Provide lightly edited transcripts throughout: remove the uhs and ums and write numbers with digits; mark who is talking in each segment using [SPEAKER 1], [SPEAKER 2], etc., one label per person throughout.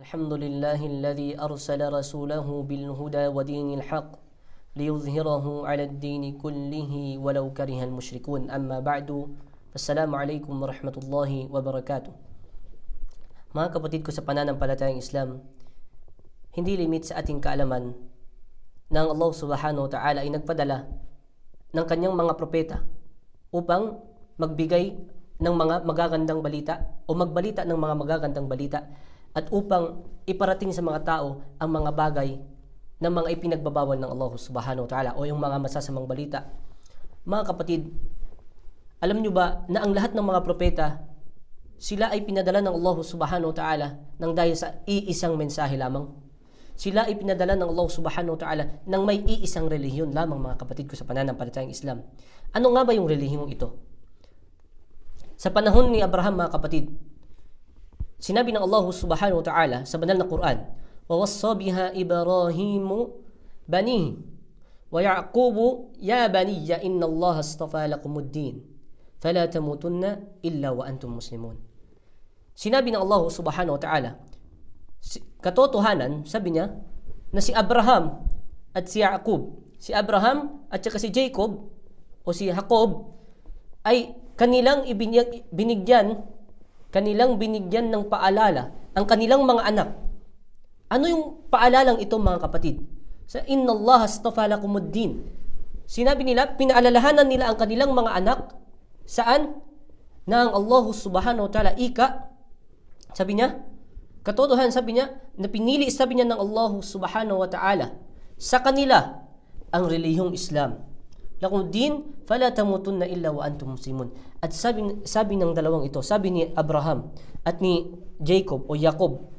[SPEAKER 1] الحمد لله الذي أرسل رسوله بالهدى ودين الحق ليظهره على الدين كله ولو كره المشركون أما بعد السلام عليكم ورحمة الله وبركاته. Mga kapatid ko sa pananampalatayang Islam, hindi limit sa ating kaalaman na ang Allah subhanahu wa ta'ala ay nagpadala ng kanyang mga propeta upang magbigay ng mga magagandang balita o magbalita ng mga magagandang balita at upang iparating sa mga tao ang mga bagay na mga ipinagbabawal ng Allah subhanahu wa ta'ala o yung mga masasamang balita. Mga kapatid, alam nyo ba na ang lahat ng mga propeta, sila ay pinadala ng Allah subhanahu wa ta'ala nang dahil sa iisang mensahe lamang? Sila ay pinadala ng Allah subhanahu wa ta'ala nang may iisang relihiyon lamang, mga kapatid ko sa pananampalatayang Islam. Ano nga ba yung relihiyong ito? Sa panahon ni Abraham, mga kapatid, sinabi ng Allah subhanahu wa ta'ala sa banal na Quran, وَوَصَّى بِهَا إِبْرَاهِيمُ بَنِيهِ وَيَعْقُوبُ يَا بَنِيَّ إِنَّ اللَّهَ اصْطَفَى لَكُمُ الدِّينَ فَلَا تَمُوتُنَّ إِلَّا وَأَنْتُمْ مُسْلِمُونَ. Sinabi ng Allah subhanahu wa ta'ala, katotohanan, sabi niya, na si Abraham at si Yaqub, si Abraham at saka si Jacob o si Jacob ay kanilang binigyan ng paalala ang kanilang mga anak. Ano yung paalalang ito, mga kapatid? Sa Inna Allah astafa lakumuddin. Sinabi nila, pinaalalahanan nila ang kanilang mga anak. Saan? Na ang Allah subhanahu wa ta'ala sabi niya, katotohanan, sabi niya, na pinili, sabi niya ng Allah subhanahu wa ta'ala sa kanila ang relihiyong Islam. Lakumuddin, fala tamutunna illa wa antum muslimun. At sabi ng dalawang ito, sabi ni Abraham at ni Jacob o Jacob,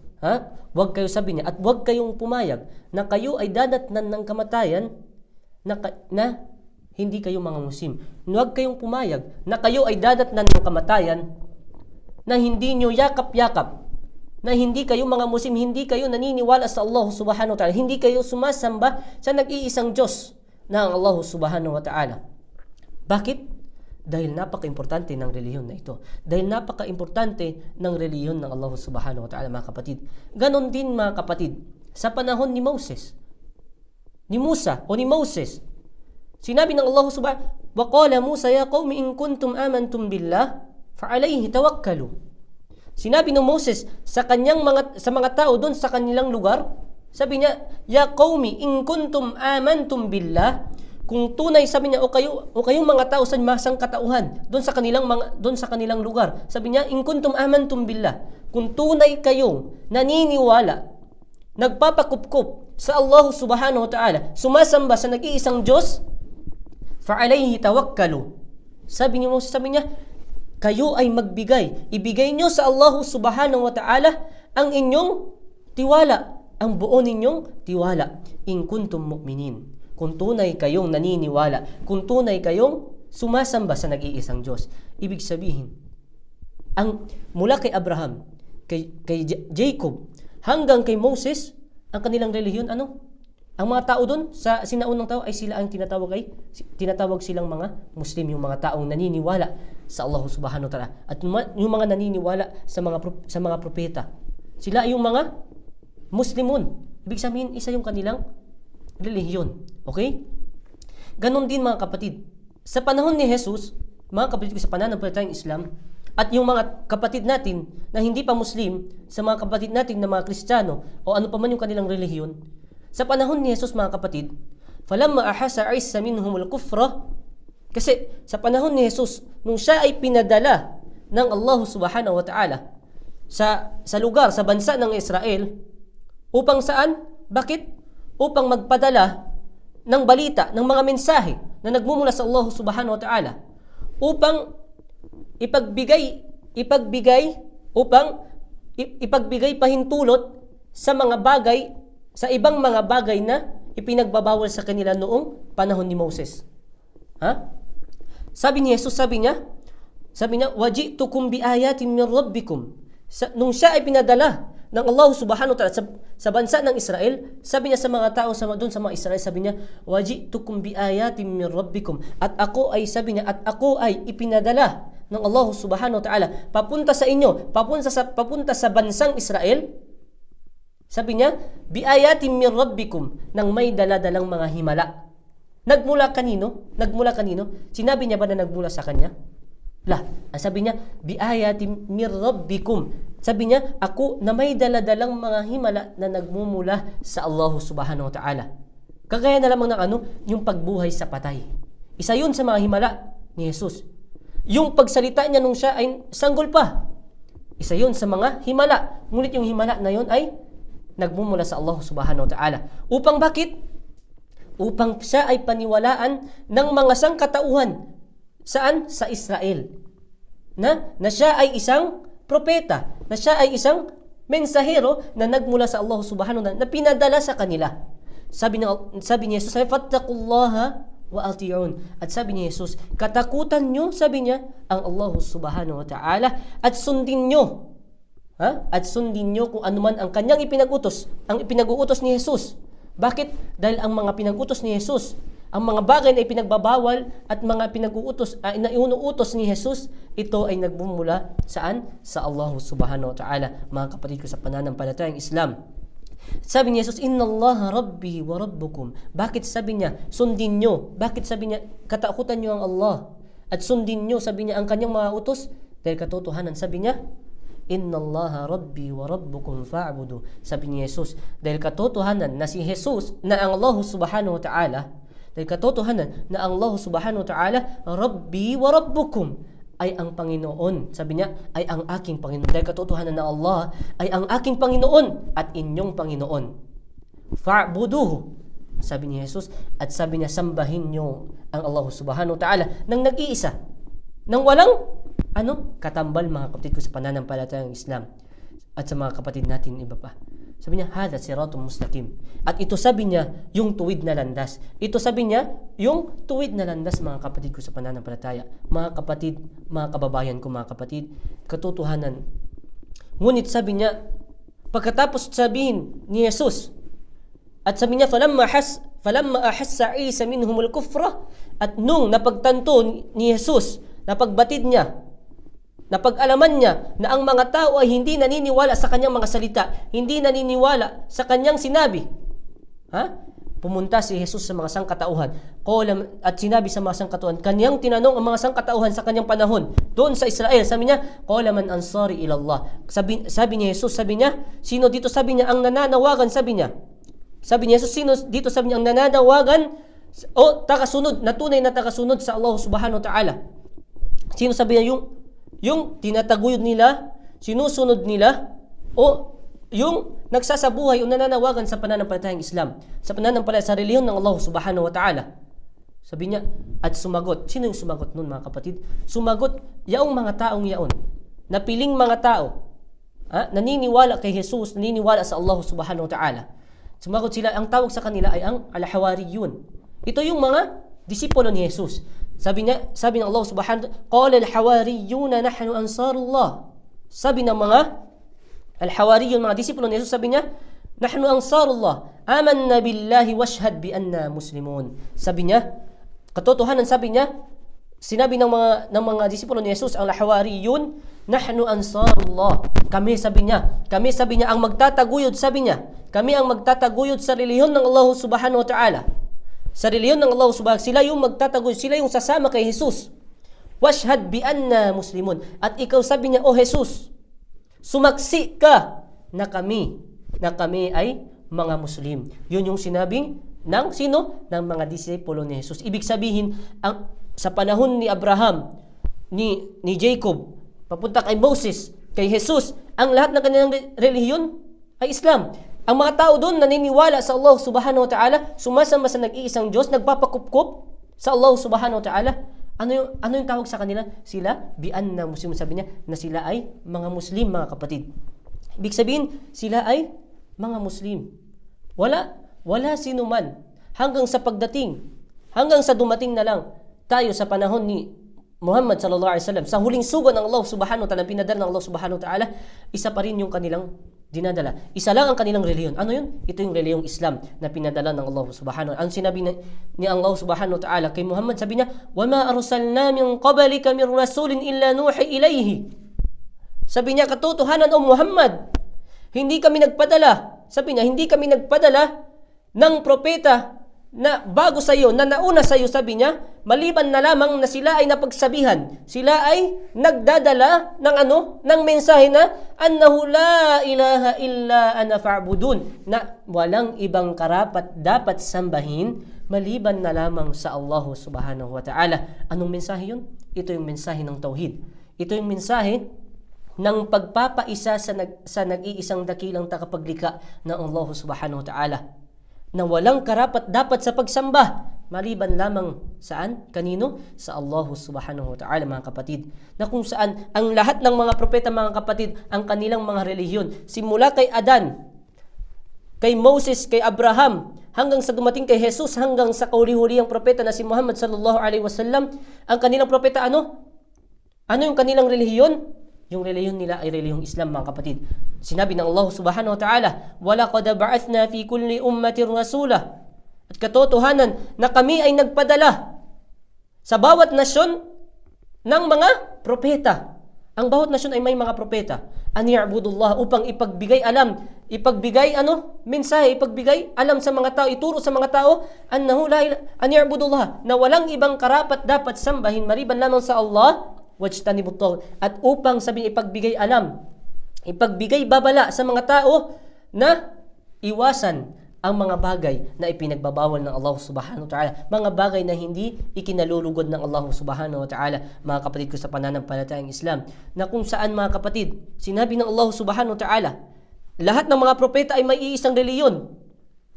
[SPEAKER 1] wag kayo, sabi niya, at wag kayong pumayag na kayo ay dadatnan ng kamatayan na hindi kayo mga Muslim. Huwag kayong pumayag na kayo ay dadatnan ng kamatayan na hindi nyo yakap-yakap, na hindi kayo mga Muslim, hindi kayo naniniwala sa Allah subhanahu wa ta'ala, hindi kayo sumasamba sa nag-iisang Diyos na ang Allah subhanahu wa ta'ala. Bakit? Dahil napaka-importante ng relihiyon na ito. Dahil napaka-importante ng relihiyon ng Allah subhanahu wa ta'ala, mga kapatid. Ganon din, mga kapatid, sa panahon ni Moses, ni Musa o ni Moses, sinabi ng Allah subhanahu wa qala Musa ya qawmi in kuntum amantum billah fa alayhi tawakkalu. Sinabi ng Moses sa mga tao doon sa kanilang lugar, sabi niya, ya qawmi in kuntum amantum billah, kung tunay, sabi niya, o kayong mga tao sa masang katauhan doon sa kanilang lugar, sabi niya, in kuntum amantum billah, kung tunay kayong naniniwala, nagpapakupkup sa Allah subhanahu wa ta'ala, sumasamba sa nag-iisang Diyos, fa alayhi tawakkalu. Sabi niya, kayo ay ibigay niyo sa Allah subhanahu wa ta'ala ang inyong tiwala, ang buo ninyong tiwala, in kuntum mu'minin, kung tunay kayong naniniwala, kung tunay kayong sumasamba sa nag-iisang Diyos. Ibig sabihin, mula kay Abraham, kay Jacob, hanggang kay Moses, ang kanilang relihiyon, ano? Ang mga tao doon, sa sinaunang tao, ay sila ang tinatawag silang mga Muslim, yung mga taong naniniwala sa Allah subhanahu wa ta'ala. At yung mga naniniwala sa mga propeta. Sila ay yung mga Muslimun. Ibig sabihin, isa yung kanilang relihiyon. Okay? Ganon din, mga kapatid. Sa panahon ni Jesus, mga kapatid ko sa pananampalatayang Islam, at yung mga kapatid natin na hindi pa Muslim, sa mga kapatid natin na mga Kristiyano, o ano pa man yung kanilang relihiyon, sa panahon ni Jesus, mga kapatid, falamma ahasa Isa minhumul kufra, kasi sa panahon ni Jesus, nung siya ay pinadala ng Allah subhanahu wa ta'ala sa lugar, sa bansa ng Israel, upang saan? Bakit? Upang magpadala ng balita, ng mga mensahe na nagmumula sa Allah subhanahu wa ta'ala, upang ipagbigay pahintulot sa mga bagay, sa ibang mga bagay na ipinagbabawal sa kanila noong panahon ni Moses. Sabi ni Jesus, sabi niya, wajitukum bi ayatin min rabbikum. Nung siya ay pinadala ng Allah subhanahu wa ta'ala sa bansa ng Israel, sabi niya sa mga tao doon sa mga Israel, sabi niya, wajitukum bi ayatin min rabbikum. At ako ay ipinadala ng Allah subhanahu wa ta'ala papunta sa inyo, papunta sa bansang Israel, Sabi niya, biayatin min rabbikum, nang may daladalang mga himala. Nagmula kanino? Nagmula kanino? Sinabi niya ba na nagmula sa kanya? Sabi niya, biayatin min rabbikum. Sabi niya, ako na may daladalang mga himala na nagmumula sa Allah subhanahu wa ta'ala. Kagaya na lamang ng yung pagbuhay sa patay. Isa yun sa mga himala ni Jesus. Yung pagsalita niya nung siya ay sanggol pa. Isa yun sa mga himala. Ngunit yung himala na yun ay nagmumula sa Allah subhanahu wa ta'ala. Upang bakit? Upang siya ay paniwalaan ng mga sangkatauhan. Saan? Sa Israel. Na siya ay isang propeta. Na siya ay isang mensahero na nagmula sa Allah subhanahu wa ta'ala na pinadala sa kanila. Sabi ni Jesus, fattaqullaha wa ati'un. At sabi ni Jesus, katakutan nyo, sabi niya, ang Allah subhanahu wa ta'ala at sundin nyo. At sundin nyo kung anuman ang kanyang ipinag-utos, ang ipinag-uutos ni Jesus. Bakit? Dahil ang mga pinag-utos ni Jesus, ang mga bagay na ipinagbabawal at mga pinag-uutos, na inuutos ni Jesus, ito ay nagbumula saan? Sa Allah subhanahu wa ta'ala. Mga kapatid ko sa pananampalatayang Islam. Sabi ni Jesus, Inna Allah Rabbi wa Rabbukum. Bakit sabi niya, sundin nyo? Bakit sabi niya, katakutan nyo ang Allah? At sundin nyo, sabi niya, ang kanyang mga utos? Dahil katotohanan, sabi niya, Inna Allah Rabbi wa Rabbukum fa'budu. Sabi ni Jesus, dahil katotohanan na si Jesus, na ang Allah subhanahu wa ta'ala, dahil katotohanan na ang Allah subhanahu wa ta'ala, Rabbi wa Rabbukum, ay ang Panginoon. Sabi niya, ay ang aking Panginoon. Dahil katotohanan na Allah ay ang aking Panginoon at inyong Panginoon. Fa'buduhu. Sabi ni Jesus, at sabi niya, sambahin niyo ang Allah subhanahu wa ta'ala nang nag-iisa. Nang walang, katambal, mga kapatid ko sa pananampalatayang Islam. At sa mga kapatid natin iba pa. Sabi niya, hada siratun mustaqim. At ito sabi niya, yung tuwid na landas. Ito sabi niya, yung tuwid na landas, mga kapatid ko sa pananampalataya. Mga kapatid, mga kababayan ko, mga kapatid, katotohanan. Ngunit sabi niya, pagkatapos sabihin ni Jesus, at sabi niya, falamma ahassa Isa minhumul kufra, at nung napagtanto ni Jesus, napagbatid niya, napag-alaman niya na ang mga tao ay hindi naniniwala sa kanyang mga salita, hindi naniniwala sa kanyang sinabi. Pumunta si Jesus sa mga sangkatauhan at sinabi sa mga sangkatauhan, kanyang tinanong ang mga sangkatauhan sa kanyang panahon doon sa Israel. Sabi niya, qala man ansari ila Allah. Sabi ni Jesus, sabi niya, sino dito? Sabi niya, ang nananawagan, sabi niya. Sabi ni Jesus, sino dito? Sabi niya, ang nananawagan o takasunod, na tunay na takasunod sa Allah subhanahu wa ta'ala. Sino? Sabi niya, yung tinataguyod nila, sinusunod nila, o yung nagsasabuhay o nananawagan sa pananampalatayang Islam, sa pananampalataya sa relihiyon ng Allah subhanahu wa ta'ala. Sabi niya, at sumagot. Sino yung sumagot nun, mga kapatid? Sumagot, yaong mga taong yaon, napiling mga tao, naniniwala kay Jesus, naniniwala sa Allah subhanahu wa ta'ala. Sumagot sila, ang tawag sa kanila ay ang al-hawariyun. Ito yung mga disipulo ni Jesus. Sabi ng Allah subhanahu wa ta'ala, qala al-hawariyuna nahnu ansarullah. Sabi ng mga al-hawariyun, mga disipulo ni Jesus, sabi niya, nahnu ansarullah, amanna billahi washhad bi anna muslimun. Sabi niya, katotohanan, sabi niya, sinabi ng mga disipulo ni Jesus, ang al-hawariyun, nahnu ansarullah. Kami, sabi niya, ang magtataguyod, sabi niya, kami ang magtataguyod sa relihiyon ng Allah subhanahu wa ta'ala. Sa relihiyon ng Allah subhanahu, sila yung magtataguyod, sila yung sasama kay Jesus. Washhad bi anna muslimun. At ikaw, sabi niya, O Jesus, sumaksi ka na kami ay mga Muslim. Yun yung sinabing ng sino? Ng mga disipulo ni Jesus. Ibig sabihin, sa panahon ni Abraham, ni Jacob, papunta kay Moses, kay Jesus, ang lahat ng kanilang relihiyon ay Islam. Ang mga tao doon naniniwala sa Allah subhanahu wa ta'ala, sumasama sa nag-iisang Diyos, nagpapakupkup sa Allah subhanahu wa ta'ala. Ano yung tawag sa kanila? Sila, bi'an na Muslim, sabi niya, na sila ay mga Muslim, mga kapatid. Ibig sabihin, sila ay mga Muslim. Wala sino man, hanggang sa pagdating, hanggang sa dumating na lang, tayo sa panahon ni Muhammad sallallahu alaihi wasallam, sa huling sugo ng Allah subhanahu wa ta'ala, pinadala ng Allah subhanahu wa ta'ala, isa pa rin yung kanilang dinadala. Isa lang ang kanilang relihiyon. Ano yun? Ito yung relihiyong Islam na pinadala ng Allah subhanahu wa ta'ala. Ang sinabi ni Allah subhanahu wa ta'ala kay Muhammad, sabi niya, وَمَا أَرْسَلْنَا مِنْ قَبَلِكَ مِنْ رَسُولٍ إِلَّا نُوحِي إِلَيْهِ. Sabi niya, katotohanan, O Muhammad, hindi kami nagpadala sabi niya, hindi kami nagpadala ng propeta na bago sa iyo, na nauna sa iyo, sabi niya, maliban na lamang na sila ay napagsabihan, sila ay nagdadala ng ng mensahe na annahu la ilaha illa ana fa'budun, na walang ibang karapat dapat sambahin maliban na lamang sa Allah subhanahu wa ta'ala. Anong mensahe yun? Ito yung mensahe ng tauhid. Ito yung mensahe ng pagpapaisa sa nag-iisang dakilang takapaglikha ng Allah subhanahu wa ta'ala, na walang karapat dapat sa pagsamba maliban lamang saan? Kanino? Sa Allah subhanahu wa ta'ala, mga kapatid. Na kung saan ang lahat ng mga propeta, mga kapatid, ang kanilang mga relihiyon, simula kay Adan, kay Moses, kay Abraham, hanggang sa dumating kay Jesus, hanggang sa kauli-hulihang propeta na si Muhammad sallallahu alaihi wasallam, ang kanilang propeta ano? Ano yung kanilang relihiyon? Yung relihiyon nila ay relihiyong Islam, mga kapatid. Sinabi ng Allah subhanahu wa ta'ala, وَلَقَدْ بَعَثْنَا فِي كُلِّ أُمَّةٍ رَسُولًا, at katotohanan na kami ay nagpadala sa bawat nasyon ng mga propeta. Ang bawat nasyon ay may mga propeta. An ya'budullah, upang ipagbigay alam, ipagbigay mensahe, ipagbigay alam sa mga tao, ituro sa mga tao, annahu la ilaha, an ya'budullah, na walang ibang karapat dapat sambahin maliban lamang sa Allah, wajtanibut taghut, at upang sabihin ipagbigay alam, ipagbigay babala sa mga tao na iwasan ang mga bagay na ipinagbabawal ng Allah subhanahu wa ta'ala, mga bagay na hindi ikinalulugod ng Allah subhanahu wa ta'ala, mga kapatid ko sa pananampalatayang Islam, na kung saan, mga kapatid, sinabi ng Allah subhanahu wa ta'ala, lahat ng mga propeta ay may iisang reliyon.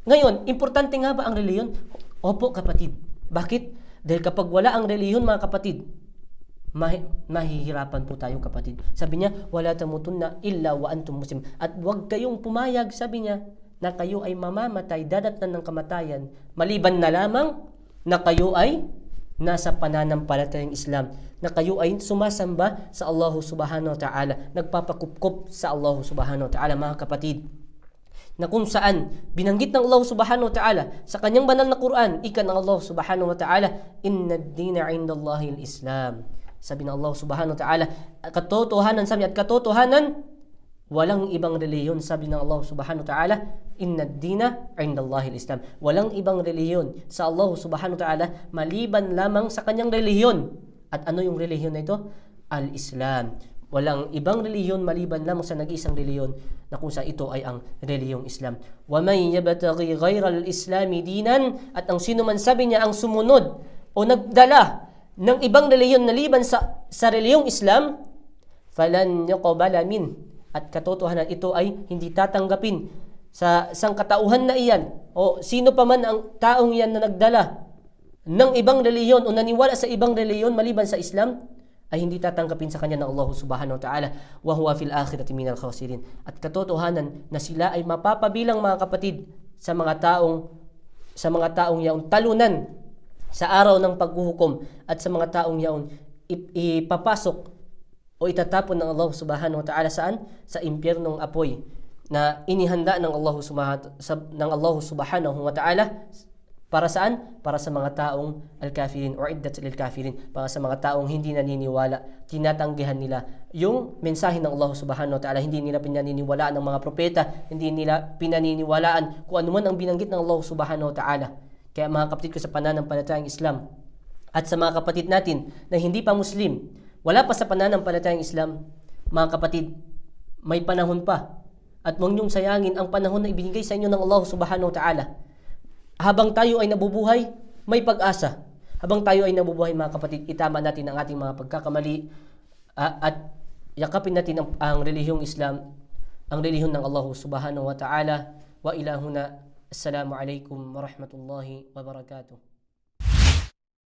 [SPEAKER 1] Ngayon, importante nga ba ang reliyon? Opo, kapatid. Bakit? Dahil kapag wala ang reliyon, mga kapatid, mahihirapan po tayo, kapatid. Sabi niya, wala tamutunna illa wa antum muslim. At huwag kayong pumayag, sabi niya, na kayo ay mamamatay, dadatnan ng kamatayan, maliban na lamang na kayo ay nasa pananampalatayang Islam, na kayo ay sumasamba sa Allah subhanahu wa ta'ala, nagpapakupkup sa Allah subhanahu wa ta'ala, mga kapatid. Na kung saan binanggit ng Allah subhanahu wa ta'ala sa kanyang banal na Quran, ika ng Allah subhanahu wa ta'ala, inna ad-dina 'indallahi al-Islam. Sabi ng Allah subhanahu wa ta'ala, katotohanan, sabi, at katotohanan, walang ibang reliyon, sabi ng Allah subhanahu wa ta'ala, inna ad-dina 'indallahi al-Islam. Walang ibang reliyon sa Allah subhanahu wa ta'ala maliban lamang sa kanyang reliyon. At ano yung reliyon na ito? Al-Islam. Walang ibang reliyon maliban lamang sa nag-iisang reliyon, na kung sa ito ay ang reliyong Islam. Wa may yabtaghi ghayra al-islami dinan, at ang sino man, sabi niya, ang sumunod o nagdala ng ibang reliyon naliban sa reliyong Islam, falan yuqbala min, at katotohanan ito ay hindi tatanggapin sa sangkatauhan na iyan, o sino pa man ang taong iyan na nagdala ng ibang reliyon o naniwala sa ibang reliyon maliban sa Islam, ay hindi tatanggapin sa kanya ng Allah subhanahu wa ta'ala, wa huwa fil akhirati minal khasirin. At katotohanan na sila ay mapapabilang, mga kapatid, sa mga taong yaon talunan sa araw ng paghuhukom, at sa mga taong yaon ipapasok o itatapon ng Allah subhanahu wa ta'ala saan? Sa impyernong apoy na inihanda ng Allah subhanahu wa ta'ala. Para saan? Para sa mga taong al-kafirin, o iddat lil kafirin, para sa mga taong hindi naniniwala, tinatanggihan nila yung mensahe ng Allah subhanahu wa ta'ala, hindi nila pinaniniwalaan ng mga propeta, hindi nila pinaniniwalaan kung ano man ang binanggit ng Allah subhanahu wa ta'ala. Kaya, mga kapatid ko sa pananampalatayang Islam, at sa mga kapatid natin na hindi pa Muslim, wala pa sa pananampalatayang Islam, mga kapatid, may panahon pa, at huwag niyong sayangin ang panahon na ibinigay sa inyo ng Allah subhanahu wa ta'ala. Habang tayo ay nabubuhay, may pag-asa. Habang tayo ay nabubuhay, mga kapatid, itama natin ang ating mga pagkakamali, at yakapin natin ang relihiyong Islam, ang relihiyon ng Allah subhanahu wa ta'ala. Wa ilahuna. Assalamu alaikum wa rahmatullahi wa barakatuh.